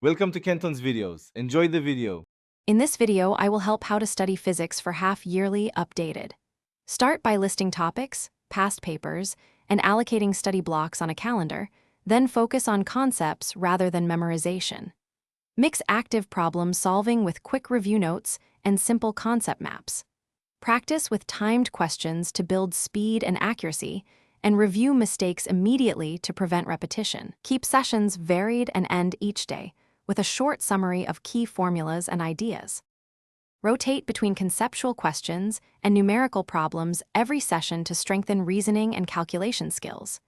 Welcome to Kenton's videos. Enjoy the video. In this video, I will help how to study physics for half-yearly updated. Start by listing topics, past papers, and allocating study blocks on a calendar, then focus on concepts rather than memorization. Mix active problem solving with quick review notes and simple concept maps. Practice with timed questions to build speed and accuracy, and review mistakes immediately to prevent repetition. Keep sessions varied and end each day, with a short summary of key formulas and ideas. Rotate between conceptual questions and numerical problems every session to strengthen reasoning and calculation skills.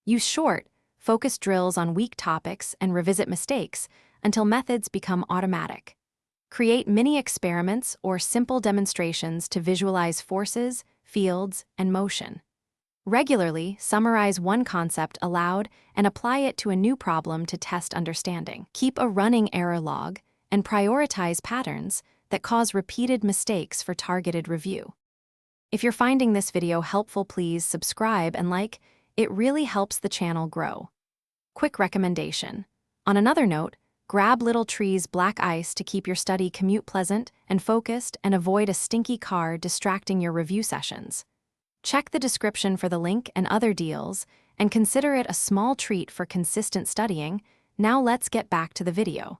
Use short, focused drills on weak topics and revisit mistakes until methods become automatic. Create mini experiments or simple demonstrations to visualize forces, fields, and motion. Regularly, summarize one concept aloud and apply it to a new problem to test understanding. Keep a running error log and prioritize patterns that cause repeated mistakes for targeted review. If you're finding this video helpful, please subscribe and like. It really helps the channel grow. Quick recommendation. On another note, grab Little Tree's black ice to keep your study commute pleasant and focused and avoid a stinky car distracting your review sessions. Check the description for the link and other deals, and consider it a small treat for consistent studying. Now let's get back to the video.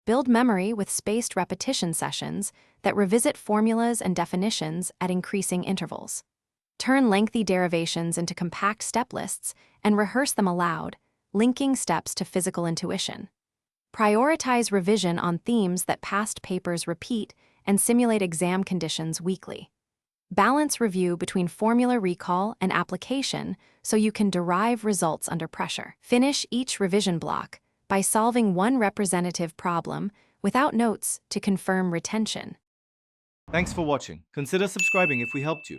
Build memory with spaced repetition sessions that revisit formulas and definitions at increasing intervals. Turn lengthy derivations into compact step lists and rehearse them aloud, linking steps to physical intuition. Prioritize revision on themes that past papers repeat and simulate exam conditions weekly. Balance review between formula recall and application so you can derive results under pressure. Finish each revision block by solving one representative problem without notes to confirm retention. Thanks for watching. Consider subscribing if we helped you.